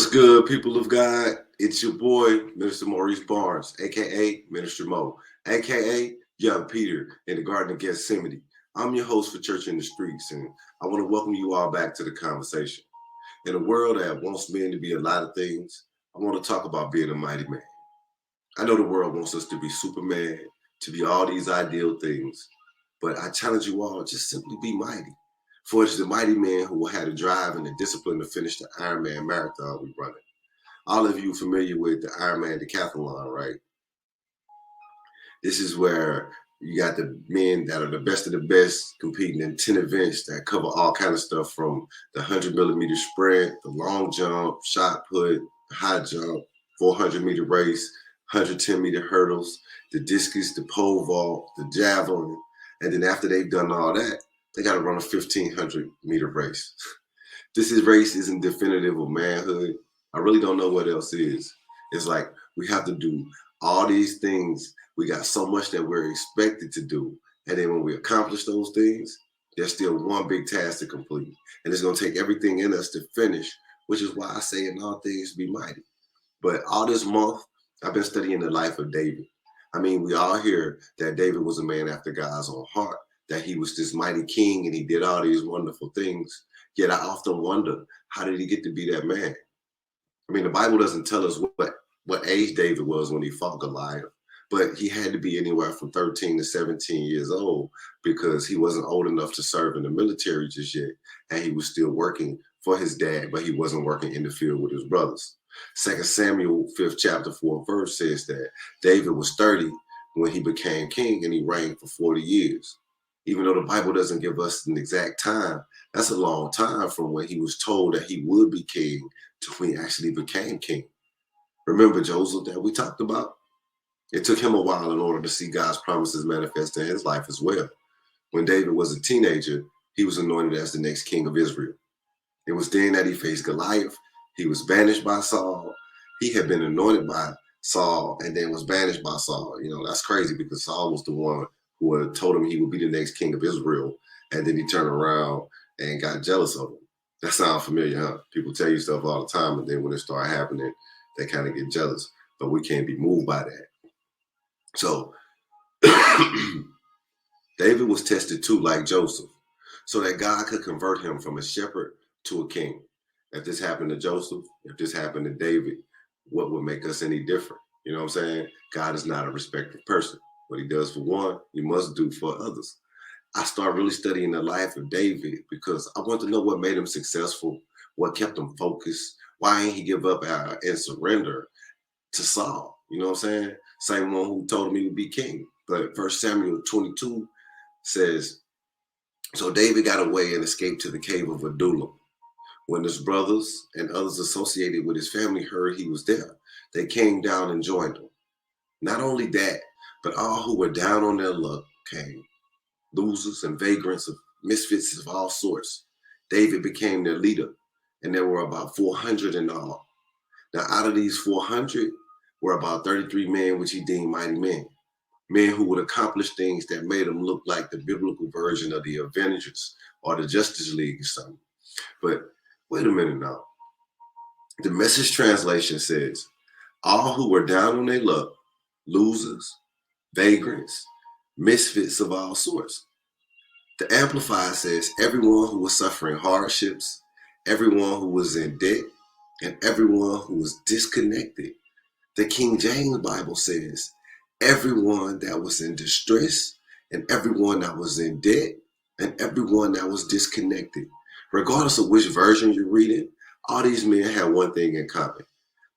What's good, people of God? It's your boy, Minister Maurice Barnes, aka Minister Mo, aka Young Peter in the Garden of Gethsemane. I'm your host for Church in the Streets, and I want to welcome you all back to the conversation. In a world that wants men to be a lot of things, I want to talk about being a mighty man. I know the world wants us to be Superman, to be all these ideal things, but I challenge you all, just simply be mighty. For it's the mighty man who will have the drive and the discipline to finish the Ironman marathon we running. All of you familiar with the Ironman decathlon, right? This is where you got the men that are the best of the best competing in 10 events that cover all kind of stuff from the 100-millimeter sprint, the long jump, shot put, high jump, 400-meter race, 110-meter hurdles, the discus, the pole vault, the javelin. And then after they've done all that, they got to run a 1,500-meter race. This race isn't definitive of manhood. I really don't know what else is. It's like we have to do all these things. We got so much that we're expected to do. And then when we accomplish those things, there's still one big task to complete. And it's going to take everything in us to finish, which is why I say in all things be mighty. But all this month, I've been studying the life of David. I mean, we all hear that David was a man after God's own heart, that he was this mighty king and he did all these wonderful things. Yet I often wonder, how did he get to be that man? I mean, the Bible doesn't tell us what age David was when he fought Goliath, but he had to be anywhere from 13 to 17 years old because he wasn't old enough to serve in the military just yet, and he was still working for his dad, but he wasn't working in the field with his brothers. 2 Samuel 5th chapter 4th verse says that David was 30 when he became king and he reigned for 40 years. Even though the Bible doesn't give us an exact time, that's a long time from when he was told that he would be king to when he actually became king. Remember Joseph that we talked about? It took him a while in order to see God's promises manifest in his life as well. When David was a teenager, he was anointed as the next king of Israel. It was then that he faced Goliath. He was banished by Saul. He had been anointed by Saul and then was banished by Saul. You know, that's crazy because Saul was the one who had told him he would be the next king of Israel. And then he turned around and got jealous of him. That sounds familiar, huh? People tell you stuff all the time, and then when it starts happening, they kind of get jealous. But we can't be moved by that. So David was tested too, like Joseph, so that God could convert him from a shepherd to a king. If this happened to Joseph, if this happened to David, what would make us any different? You know what I'm saying? God is not a respected person. What he does for one, he must do for others. I started really studying the life of David because I want to know what made him successful, what kept him focused, why didn't he give up and surrender to Saul? You know what I'm saying? Same one who told him he would be king. But 1 Samuel 22 says, so David got away and escaped to the cave of Adullam. When his brothers and others associated with his family heard he was there, they came down and joined him. Not only that, but all who were down on their luck came. Losers and vagrants of misfits of all sorts. David became their leader, and there were about 400 in all. Now, out of these 400 were about 33 men, which he deemed mighty men. Men who would accomplish things that made them look like the biblical version of the Avengers or the Justice League or something. But wait a minute now. The Message translation says, all who were down on their luck, losers, vagrants, misfits of all sorts. The Amplified says, everyone who was suffering hardships, everyone who was in debt, and everyone who was disconnected. The King James Bible says, everyone that was in distress, and everyone that was in debt, and everyone that was disconnected. Regardless of which version you're reading, all these men had one thing in common.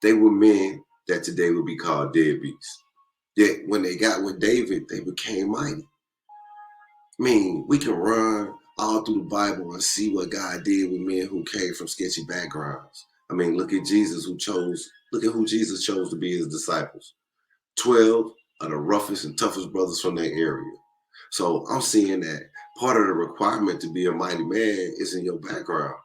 They were men that today would be called deadbeats. Yet when they got with David, they became mighty. I mean, we can run all through the Bible and see what God did with men who came from sketchy backgrounds. I mean, look at who Jesus chose to be his disciples. 12 are the roughest and toughest brothers from their area. So I'm seeing that part of the requirement to be a mighty man is in your background.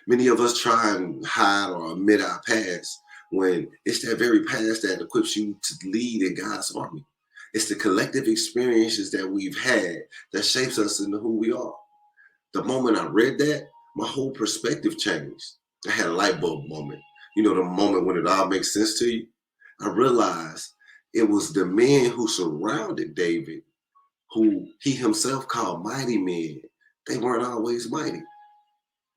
Many of us try and hide or admit our past when it's that very past that equips you to lead in God's army. It's the collective experiences that we've had that shapes us into who we are. The moment I read that, my whole perspective changed. I had a light bulb moment. the moment when it all makes sense to you, I realized it was the men who surrounded David, who he himself called mighty men. They weren't always mighty.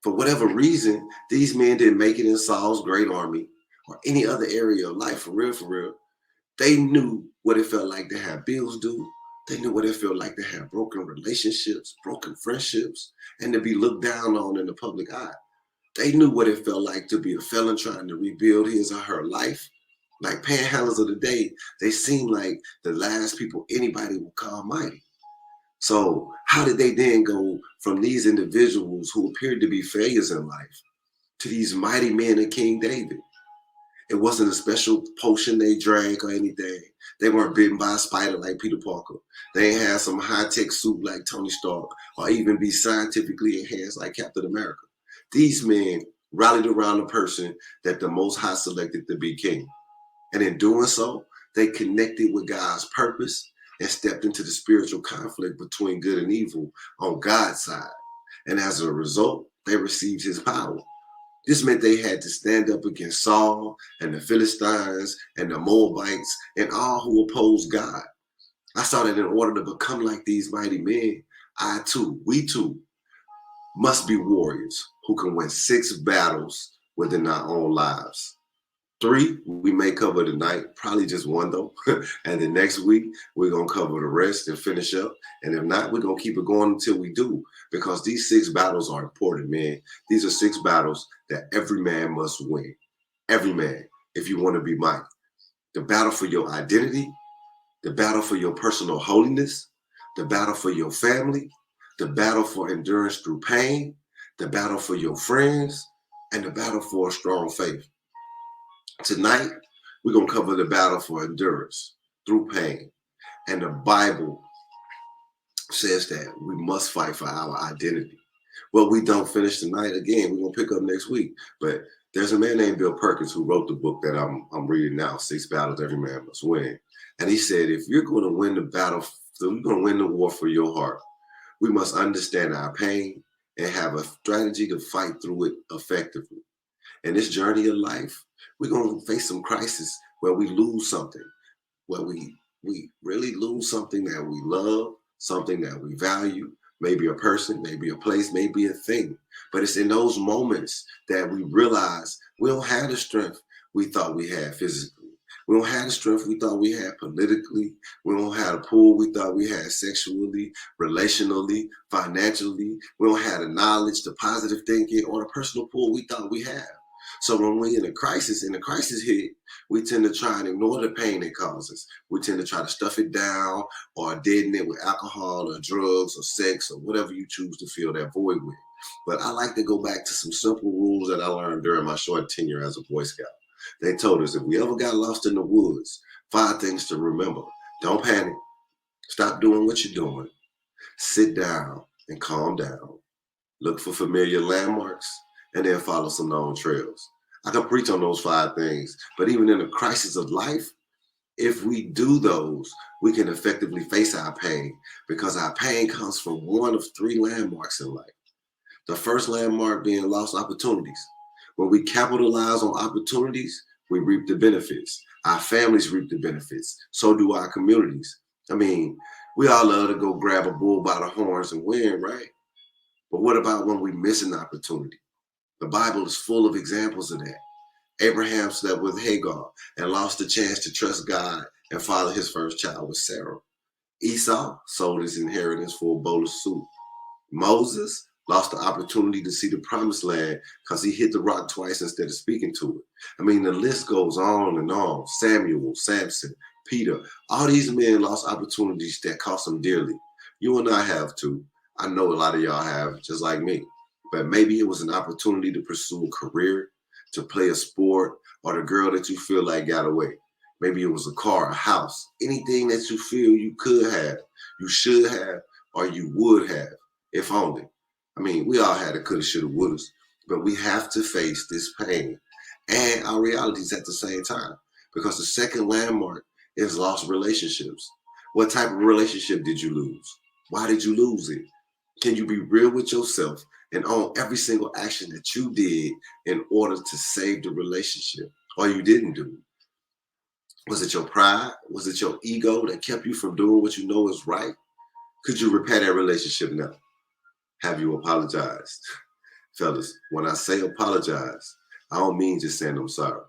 For whatever reason, these men didn't make it in Saul's great army or any other area of life, for real, for real. They knew what it felt like to have bills due. They knew what it felt like to have broken relationships, broken friendships, and to be looked down on in the public eye. They knew what it felt like to be a felon trying to rebuild his or her life. Like panhandlers of the day, they seemed like the last people anybody would call mighty. So how did they then go from these individuals who appeared to be failures in life to these mighty men of King David? It wasn't a special potion they drank or anything. They weren't bitten by a spider like Peter Parker. They ain't had some high-tech suit like Tony Stark or even be scientifically enhanced like Captain America. These men rallied around the person that the Most High selected to be king. And in doing so, they connected with God's purpose and stepped into the spiritual conflict between good and evil on God's side. And as a result, they received his power. This meant they had to stand up against Saul and the Philistines and the Moabites and all who opposed God. I saw that in order to become like these mighty men, we too, must be warriors who can win 6 battles within our own lives. 3 we may cover tonight, probably just 1 though. And then next week we're gonna cover the rest and finish up. And if not, we're gonna keep it going until we do, because these 6 battles are important, man. These are 6 battles that every man must win. Every man, if you want to be mighty. The battle for your identity, the battle for your personal holiness, the battle for your family, the battle for endurance through pain, the battle for your friends, and the battle for a strong faith. Tonight, we're going to cover the battle for endurance through pain. And the Bible says that we must fight for our identity. Well, we don't finish tonight. Again, we're going to pick up next week. But there's a man named Bill Perkins who wrote the book that I'm reading now, 6 Battles Every Man Must Win. And he said, if you're going to win the battle, if you're going to win the war for your heart, we must understand our pain and have a strategy to fight through it effectively. In this journey of life, we're going to face some crisis where we lose something, where we really lose something that we love, something that we value, maybe a person, maybe a place, maybe a thing. But it's in those moments that we realize we don't have the strength we thought we had physically. We don't have the strength we thought we had politically. We don't have the pull we thought we had sexually, relationally, financially. We don't have the knowledge, the positive thinking, or the personal pull we thought we had. So when we're in a crisis, and the crisis hit, we tend to try and ignore the pain it causes. We tend to try to stuff it down or deaden it with alcohol or drugs or sex or whatever you choose to fill that void with. But I like to go back to some simple rules that I learned during my short tenure as a Boy Scout. They told us if we ever got lost in the woods, 5 things to remember. Don't panic. Stop doing what you're doing. Sit down and calm down. Look for familiar landmarks and then follow some known trails. I can preach on those 5 things, but even in the crisis of life, if we do those, we can effectively face our pain, because our pain comes from one of 3 landmarks in life. The first landmark being lost opportunities. When we capitalize on opportunities, we reap the benefits. Our families reap the benefits. So do our communities. I mean, we all love to go grab a bull by the horns and win, right? But what about when we miss an opportunity? The Bible is full of examples of that. Abraham slept with Hagar and lost the chance to trust God and father his first child with Sarah. Esau sold his inheritance for a bowl of soup. Moses lost the opportunity to see the promised land because he hit the rock twice instead of speaking to it. I mean, the list goes on and on. Samuel, Samson, Peter, all these men lost opportunities that cost them dearly. You and I have too. I know a lot of y'all have, just like me. But maybe it was an opportunity to pursue a career, to play a sport, or the girl that you feel like got away. Maybe it was a car, a house, anything that you feel you could have, you should have, or you would have, if only. I mean, we all had a coulda, shoulda, wouldas, but we have to face this pain and our realities at the same time, because the second landmark is lost relationships. What type of relationship did you lose? Why did you lose it? Can you be real with yourself and own every single action that you did in order to save the relationship or you didn't do. Was it your pride? Was it your ego that kept you from doing what you know is right? Could you repair that relationship now? Have you apologized? Fellas, when I say apologize, I don't mean just saying I'm sorry.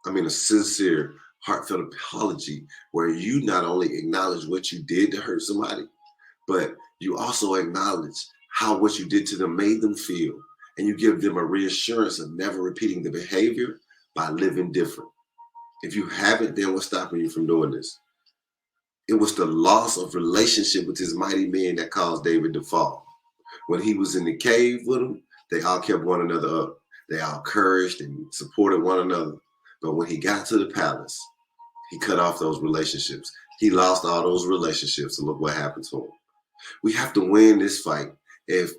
I mean a sincere, heartfelt apology where you not only acknowledge what you did to hurt somebody, but you also acknowledge how what you did to them made them feel. And you give them a reassurance of never repeating the behavior by living different. If you haven't, then what's stopping you from doing this? It was the loss of relationship with his mighty men that caused David to fall. When he was in the cave with them, they all kept one another up. They all encouraged and supported one another. But when he got to the palace, he cut off those relationships. He lost all those relationships, and look what happened to him. We have to win this fight if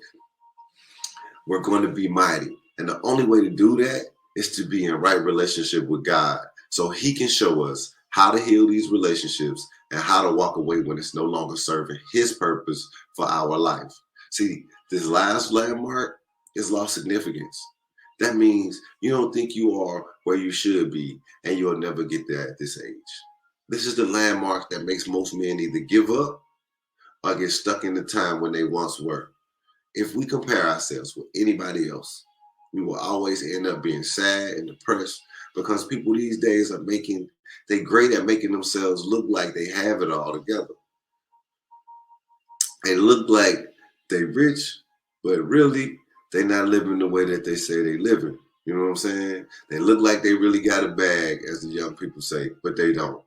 we're going to be mighty. And the only way to do that is to be in right relationship with God so he can show us how to heal these relationships and how to walk away when it's no longer serving his purpose for our life. See, this last landmark is lost significance. That means you don't think you are where you should be, and you'll never get there at this age. This is the landmark that makes most men either give up or get stuck in the time when they once were. If we compare ourselves with anybody else, we will always end up being sad and depressed because people these days are they great at making themselves look like they have it all together. They look like they rich, but really they not living the way that they say they living. You know what I'm saying? They look like they really got a bag, as the young people say, but they don't.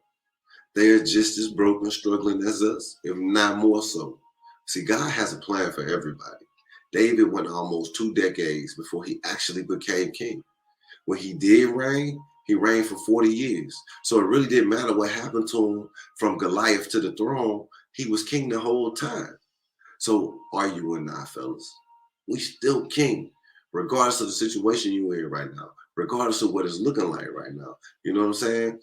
They are just as broke and struggling as us, if not more so. See, God has a plan for everybody. David went almost 2 decades before he actually became king. When he did reign, he reigned for 40 years. So it really didn't matter what happened to him from Goliath to the throne. He was king the whole time. So are you and I, fellas? We still king, regardless of the situation you're in right now, regardless of what it's looking like right now. You know what I'm saying?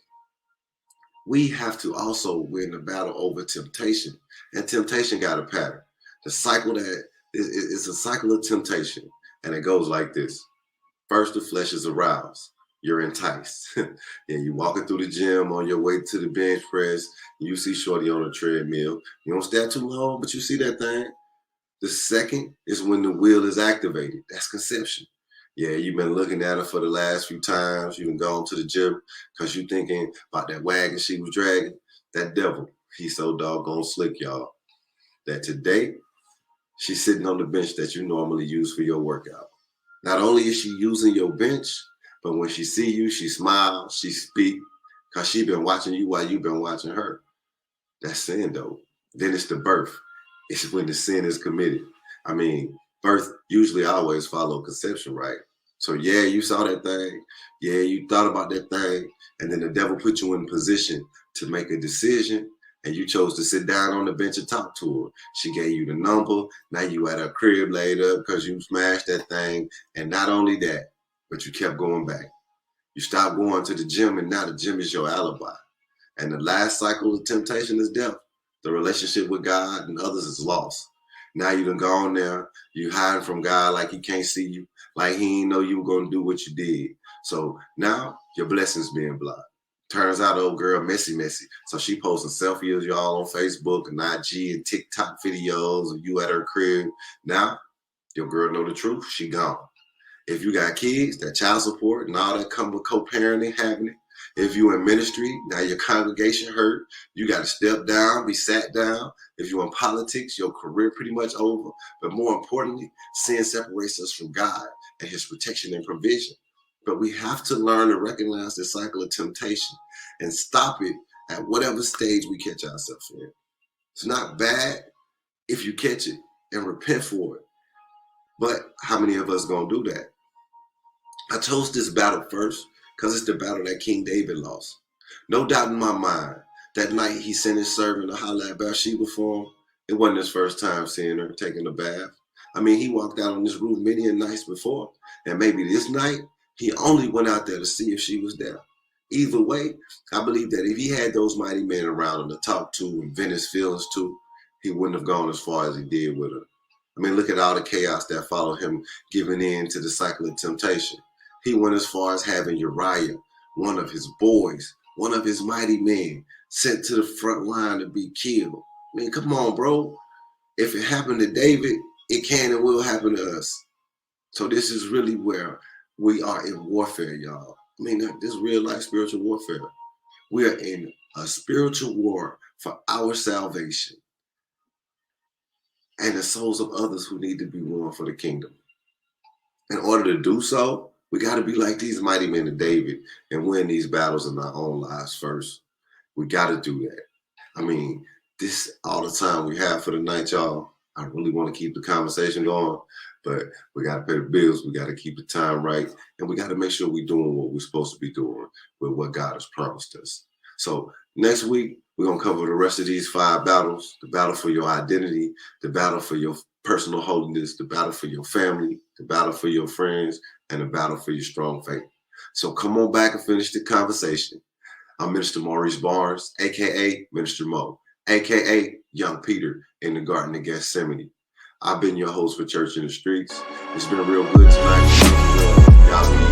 We have to also win the battle over temptation. And temptation got a pattern. The cycle that is a cycle of temptation. And it goes like this. First, the flesh is aroused. You're enticed. And you walking through the gym on your way to the bench press. You see Shorty on a treadmill. You don't stand too long, but you see that thing. The second is when the will is activated. That's conception. Yeah, you've been looking at her for the last few times. You've been going to the gym because you're thinking about that wagon she was dragging. That devil, he's so doggone slick, y'all, that today she's sitting on the bench that you normally use for your workout. Not only is she using your bench, but when she see you, she smiles, she speak, because she been watching you while you've been watching her. That's sin, though. Then it's the birth. It's when the sin is committed. I mean, birth usually always follow conception, right? So yeah, you saw that thing. Yeah, you thought about that thing. And then the devil put you in position to make a decision. And you chose to sit down on the bench and talk to her. She gave you the number. Now you at her crib laid up because you smashed that thing. And not only that, but you kept going back. You stopped going to the gym, and now the gym is your alibi. And the last cycle of temptation is death. The relationship with God and others is lost. Now you done gone there. You hiding from God like he can't see you, like he ain't know you were going to do what you did. So now your blessings being blocked. Turns out old girl messy. So she posting selfies of y'all on Facebook and IG and TikTok videos of you at her crib. Now your girl know the truth. She gone. If you got kids, that child support and all that come with co-parenting happening. If you in ministry, now your congregation hurt. You got to step down, be sat down. If you in politics, your career pretty much over. But more importantly, sin separates us from God and his protection and provision. But we have to learn to recognize the cycle of temptation and stop it at whatever stage we catch ourselves in. It's not bad if you catch it and repent for it. But how many of us gonna do that? I chose this battle first because it's the battle that King David lost. No doubt in my mind, that night he sent his servant to holler at Bathsheba for him. It wasn't his first time seeing her taking a bath. I mean, he walked out on this roof many a nights before, and maybe this night, he only went out there to see if she was there. Either way, I believe that if he had those mighty men around him to talk to and vent his feelings to, he wouldn't have gone as far as he did with her. I mean, look at all the chaos that followed him giving in to the cycle of temptation. He went as far as having Uriah, one of his boys, one of his mighty men, sent to the front line to be killed. I mean, come on, bro. If it happened to David, it can and will happen to us. So this is really where we are in warfare, y'all. I mean, this is real life spiritual warfare. We are in a spiritual war for our salvation and the souls of others who need to be won for the kingdom. In order to do so, we got to be like these mighty men of David and win these battles in our own lives first. We got to do that. I mean, this all the time we have for the night, y'all. I really want to keep the conversation going, but we got to pay the bills. We got to keep the time right, and we got to make sure we're doing what we're supposed to be doing with what God has promised us. So next week, we're going to cover the rest of these 5 battles: the battle for your identity, the battle for your personal holiness, the battle for your family, the battle for your friends, and the battle for your strong faith. So come on back and finish the conversation. I'm Minister Maurice Barnes, a.k.a. Minister Mo, a.k.a. Young Peter in the Garden of Gethsemane. I've been your host for Church in the Streets. It's been real good tonight. Y'all